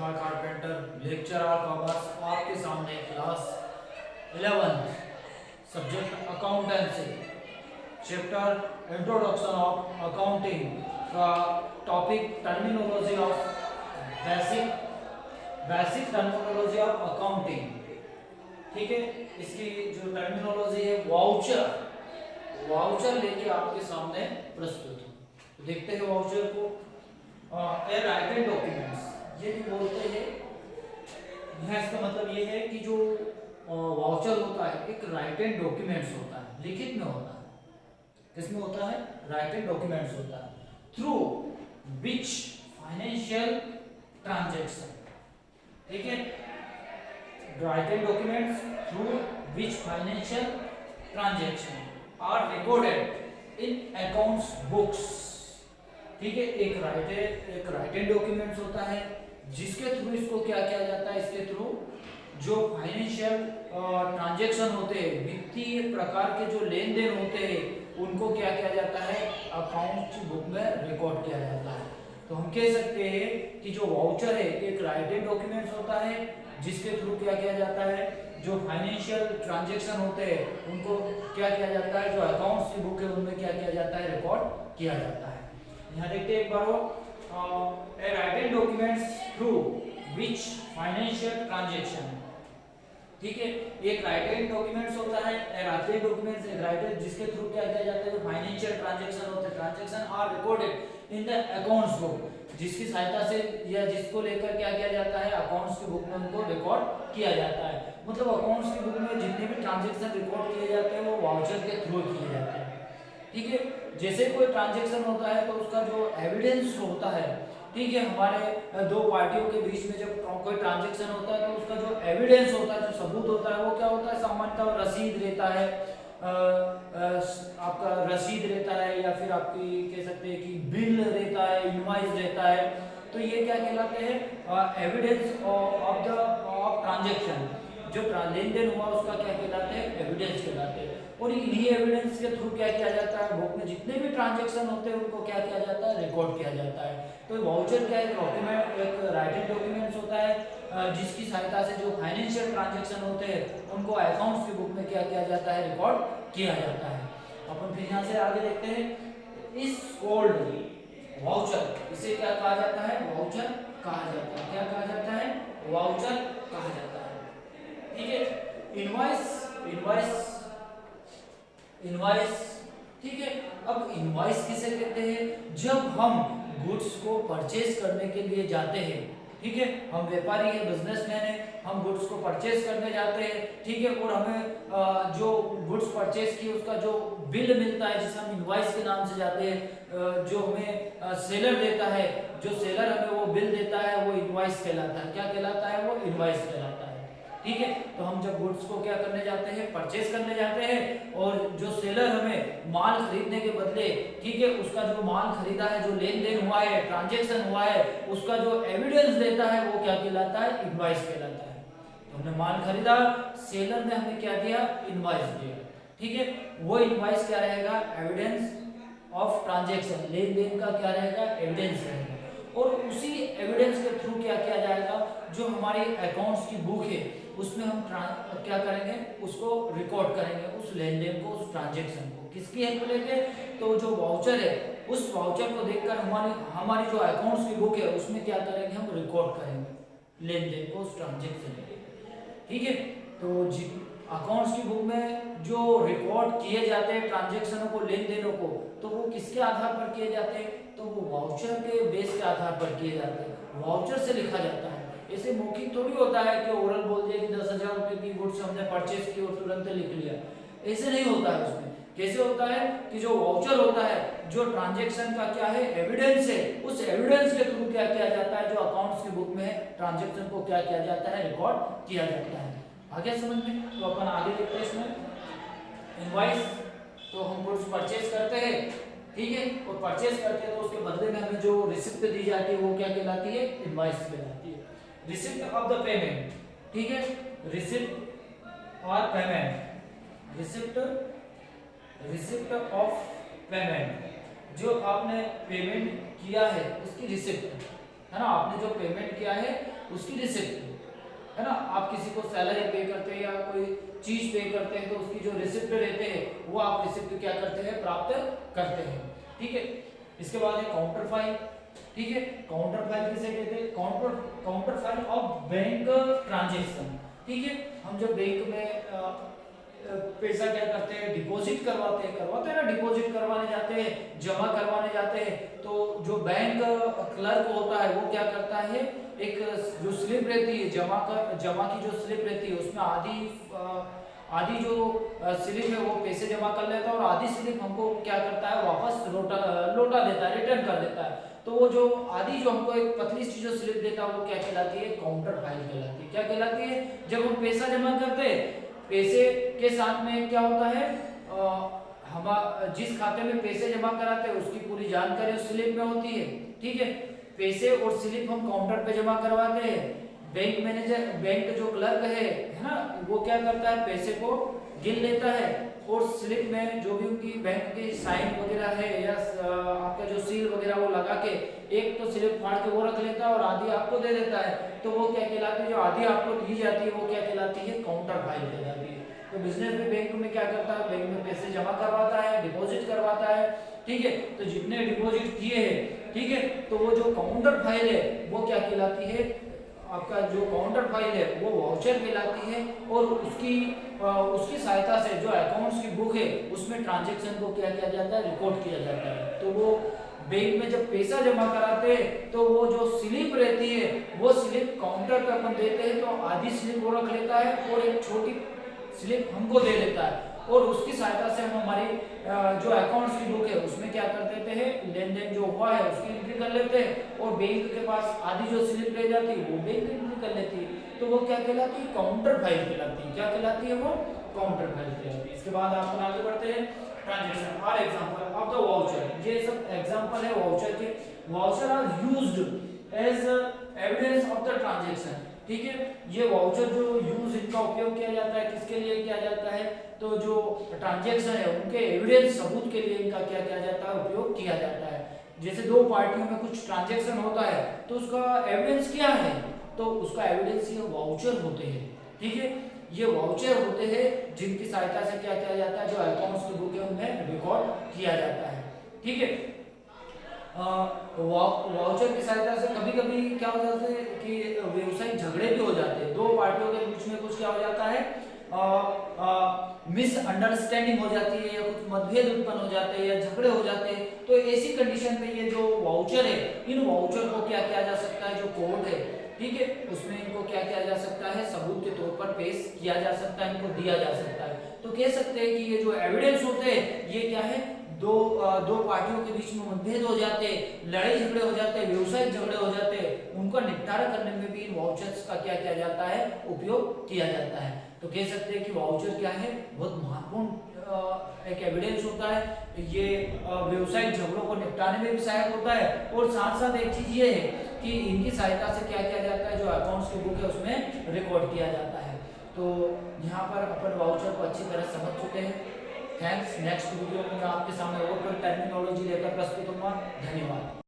Kumar carpenter, lecturer commerce, आपके सामने class 11 subject accountancy, chapter introduction of accounting का topic terminology of basic terminology of accounting. ठीक है, इसकी जो टर्मिनोलॉजी है वाउचर लेके आपके सामने प्रस्तुत है। तो देखते हैं वाउचर को। राइटेड डॉक्यूमेंट्स, ये जो बोलते हैं यहाँ इसका मतलब ये है कि जो वाउचर होता है एक राइटेड डॉक्यूमेंट्स होता है, लिखित में होता है। किसमें होता है? राइटेड डॉक्यूमेंट्स होता है, थ्रू विच फाइनेंशियल ट्रांजैक्शन। ठीक है, righted documents through which financial transaction are recorded in accounts books. ठीक है, एक राइटेड डॉक्यूमेंट्स होता है जिसके थ्रू इसको क्या किया जाता है, इसके थ्रू जो फाइनेंशियल ट्रांजैक्शन होते हैं, वित्तीय प्रकार के जो लेन देन होते हैं, उनको क्या किया जाता है, अकाउंट बुक में रिकॉर्ड किया जाता है। तो हम कह सकते हैं कि जो वाउचर है एक राइटेड डॉक्यूमेंट्स होता है जिसके थ्रू क्या किया जाता है, जो फाइनेंशियल ट्रांजैक्शन होते हैं उनको क्या किया जाता है, जो अकाउंट्स की बुक है उनमें क्या किया जाता है, रिकॉर्ड किया जाता है। यहाँ देखते हैं एक बार written documents through which financial transaction. ठीक है, एक राइटेड डॉक्यूमेंट्स होता है, राइटेड डॉक्यूमेंट्स एक राइटेड जिसके थ्रू क्या किया जाता है, जो फाइनेंशियल ट्रांजैक्शन होते हैं, transaction are recorded in the accounts book, जिसकी सहायता से या जिसको लेकर क्या किया जाता है, अकाउंट्स की बुक में उनको रिकॉर्ड किया जाता है। मतलब अकाउंट्स की बुक में जितने भी ट्रांजैक्शन रिकॉर्ड किए जाते हैं वो वाउचर के थ्रू किए जाते हैं। ठीक है, जैसे कोई ट्रांजैक्शन होता है तो उसका जो एविडेंस होता है, ठीक है, हमारे दो पार्टियों के बीच में जब कोई ट्रांजैक्शन होता है तो उसका जो एविडेंस होता है, जो सबूत होता है, वो क्या होता है, सामान्यतः रसीद रहता है, आपका रसीद रहता है, या फिर आपकी कह सकते हैं कि बिल रहता है, इनवॉइस रहता है। तो ये क्या कहलाते हैं, एविडेंस ऑफ ट्रांजैक्शन। जो लेन देन हुआ उसका क्या कहलाते हैं, एविडेंस कहलाते हैं। और इन्हीं एविडेंस के थ्रू क्या किया जाता है, बुक में जितने भी ट्रांजैक्शन होते हैं उनको क्या किया जाता है, रिकॉर्ड किया जाता है। तो वाउचर क्या है, डॉक्यूमेंट, एक राइटेड डॉक्यूमेंट्स होता है जिसकी सहायता से जो फाइनेंशियल ट्रांजैक्शन होते हैं उनको अकाउंट्स की बुक में क्या किया जाता है, रिकॉर्ड किया जाता है। अपन फिर यहाँ से आगे देखते हैं, इस कॉल्ड वाउचर, इसे क्या कहा जाता है, वाउचर कहा जाता है। क्या कहा जाता है, वाउचर कहा जाता है। ठीक है, इनवॉइस। ठीक है, अब इनवॉइस किसे कहते हैं, जब हम गुड्स को परचेज करने के लिए जाते हैं। ठीक है, हम व्यापारी हैं, बिजनेसमैन हैं, हम गुड्स को परचेज करने जाते हैं। ठीक है, और हमें जो गुड्स परचेज की उसका जो बिल मिलता है, जिसे हम इनवॉइस के नाम से जाते हैं, जो हमें सेलर देता है, जो सेलर हमें वो बिल देता है, वो इनवॉइस कहलाता है। क्या कहलाता है, वो इनवॉइस कहलाता है। ठीक है, तो हम जब गुड्स को क्या करने जाते हैं, परचेज करने जाते हैं, और जो सेलर हमें माल खरीदने के बदले, ठीक है, उसका जो माल खरीदा है, जो लेन देन हुआ है, ट्रांजैक्शन हुआ है, उसका जो एविडेंस देता है वो क्या कहलाता है, इनवॉइस कहलाता है। तो हमने माल खरीदा, सेलर ने हमें क्या दिया, इनवॉइस दिया। ठीक है, वो इनवॉइस क्या रहेगा, एविडेंस ऑफ ट्रांजैक्शन, लेन देन का क्या रहेगा, एविडेंस रहेगा। और उसी एविडेंस के थ्रू क्या किया जाएगा, जो हमारी अकाउंट्स की बुक है उसमें हम क्या करेंगे, उसको रिकॉर्ड करेंगे, उस लेन देन को, उस ट्रांजैक्शन को। किसकी हेल्प लेके, तो जो वाउचर है उस वाउचर को देखकर हमारी जो अकाउंट्स की बुक है उसमें क्या करेंगे, हम रिकॉर्ड करेंगे लेन देन को, उस ट्रांजैक्शन को। ठीक है, तो अकाउंट्स की बुक में जो रिकॉर्ड किए जाते हैं ट्रांजैक्शनों को, लेन देनों को, तो वो किसके आधार पर किए जाते हैं, तो वो वाउचर के बेस के आधार पर किए जाते हैं, वाउचर से लिखा जाता है। ऐसे मौखिक थोड़ी होता है कि ओरल बोल दिया कि 10,000 रुपए की गुड्स हमने परचेज की और तुरंत लिख लिया, ऐसे नहीं होता है। उसमें कैसे होता है कि जो वाउचर होता है, जो ट्रांजैक्शन का क्या है, एविडेंस है, उस एविडेंस के थ्रू क्या किया जाता है, जो अकाउंट्स की बुक में है, ट्रांजैक्शन को क्या किया जाता है, रिकॉर्ड किया जाता है। आगे समझ में, तो अपन आगे देखते हैं इसमें। इनवॉइस, तो हम गुड्स परचेज करते हैं, ठीक है, और परचेज करते हैं तो उसके बदले में हमें जो रिसिप्ट दी जाती है वो क्या कहलाती है, इनवॉइस कहलाती है। रिसिप्ट ऑफ द पेमेंट, ठीक है, रिसिप्ट और पेमेंट, रिसिप्ट ऑफ पेमेंट, जो आपने पेमेंट किया है उसकी रिसिप्ट। है ना, आपने जो पेमेंट किया है उसकी रिसिप्ट, है ना, आप किसी को सैलरी पे करते हैं या कोई चीज पे करते हैं तो उसकी जो रिसिप्ट रहते हैं वो आप रिसिप्ट क्या करते हैं, प्राप्त करते हैं। ठीक है, इसके बाद है काउंटर फाइल। ठीक है, काउंटर फाइल किसे कहते हैं, counter file of bank transaction. ठीक है, हम जब बैंक में पैसा क्या करते हैं, डिपॉजिट करवाते हैं ना, डिपॉजिट करवाने जाते हैं, जमा करवाने जाते हैं, तो जो बैंक क्लर्क होता है वो क्या करता है, एक जो स्लिप रहती है जमा की जो स्लिप रहती है उसमें आधी जो स्लिप है वो पैसे जमा कर लेता है और आधी स्लिप हमको क्या करता है, वापस लौटा देता है, रिटर्न कर देता है। तो वो जो आधी जो हमको एक पतली सी जो स्लिप देता है वो क्या कहलाती है, काउंटर फाइल कहलाती है। क्या कहलाती है, जब हम पैसा जमा करते हैं, पैसे के साथ में क्या होता है, हम जिस खाते में पैसे जमा कराते हैं उसकी पूरी जानकारी उस स्लिप में होती है। ठीक है, पैसे और स्लिप हम काउंटर पे जमा करवाते हैं, बैंक मैनेजर, बैंक जो क्लर्क है ना, वो क्या करता है, पैसे को गिन लेता है और स्लिप में जो भी उनकी बैंक की साइन वगैरह है या आपका जो सील वगैरह वो लगा के एक तो स्लिप फाड़ के वो रख लेता है और आधी आपको दे देता है। तो वो क्या कहलाती है, जो आधी आपको दी जाती है वो क्या कहलाती है, काउंटर फाइल कहलाती है। तो बिजनेस में बैंक में क्या करता है, बैंक में पैसे जमा करवाता है, डिपॉजिट करवाता है। ठीक है, तो जितने डिपॉजिट किए हैं, ठीक है, तो वो जो काउंटर फाइल है वो क्या कहलाती है, आपका जो काउंटर फाइल है वो वाउचर कहलाती है और उसकी सहायता से जो अकाउंट्स की बुक है उसमें ट्रांजैक्शन को क्या किया जाता है, रिकॉर्ड किया जाता है। तो वो बैंक में जब पैसा जमा कराते हैं तो वो जो स्लिप रहती है वो स्लिप काउंटर पे अपन देते हैं तो आधी स्लिप वो रख लेता है और एक छोटी स्लिप हमको दे देता है और उसकी सहायता से हम हमारी जो अकाउंट्स की बुक है उसमें क्या कर देते हैं, लेन देन जो हुआ है उसकी एंट्री कर लेते हैं और बैंक के पास आधी जो स्लिप रह जाती है वो बैंक एंट्री कर लेती है। तो वो क्या कहलाती है, काउंटर फाइल कहलाती है। क्या कहलाती है, वो काउंटर फाइल कहलाती है। इसके बाद अपन आगे बढ़ते हैं, transaction are example of the voucher. ये सब एग्जांपल है वाउचर के। Voucher are used as evidence of the transaction. ठीक है, ये वाउचर जो यूज इनका उपयोग किया जाता है किसके लिए किया जाता है, तो जो ट्रांजैक्शन है उनके एविडेंस सबूत के लिए इनका क्या किया जाता है, उपयोग किया जाता है। जैसे दो पार्टियों में कुछ ट्रांजैक्शन होता है तो उसका एविडेंस क्या है, तो उसका एविडेंस ये वाउचर होते हैं। ठीक है, ये वाउचर होते हैं जिनकी सहायता से क्या किया जाता है, जो अकाउंट्स की बुक है उनमें रिकॉर्ड किया जाता है। ठीक है, वाउचर की सहायता से कभी कभी क्या हो जाता है कि व्यवसायिक झगड़े भी हो जाते हैं, दो पार्टियों के बीच में कुछ क्या हो जाता है, मिसअंडरस्टैंडिंग हो जाती है या कुछ मतभेद उत्पन्न हो जाते हैं या झगड़े हो जाते हैं। तो ऐसी कंडीशन में ये जो वाउचर है, इन वाउचर को क्या किया जा सकता है, जो कोर्ट है, ठीक है, उसमें इनको क्या किया जा सकता है, सबूत के तौर पर पेश किया जा सकता है, इनको दिया जा सकता है। तो कह सकते हैं कि ये जो एविडेंस होते हैं ये क्या है, दो पार्टियों के बीच में मतभेद हो जाते हैं, लड़ाई झगड़े हो जाते हैं, व्यवसायिक झगड़े हो जाते हैं, उनका निपटारा करने में भी इन वाउचर्स का क्या किया जाता है, उपयोग किया जाता है। तो कह सकते हैं कि वाउचर क्या है, बहुत महत्वपूर्ण एक एविडेंस होता है। ये व्यवसायिक झगड़ों को निपटाने में भी सहायक होता है और साथ साथ एक चीज ये है कि इनकी सहायता से क्या किया जाता है, जो अकाउंट्स की बुक है उसमें रिकॉर्ड किया जाता है। तो यहाँ पर अपन वाउचर को अच्छी तरह समझ चुके हैं। थैंक्स। नेक्स्ट वीडियो में मैं आपके सामने और कोई टर्मिनोलॉजी लेकर प्रस्तुत होगा। धन्यवाद।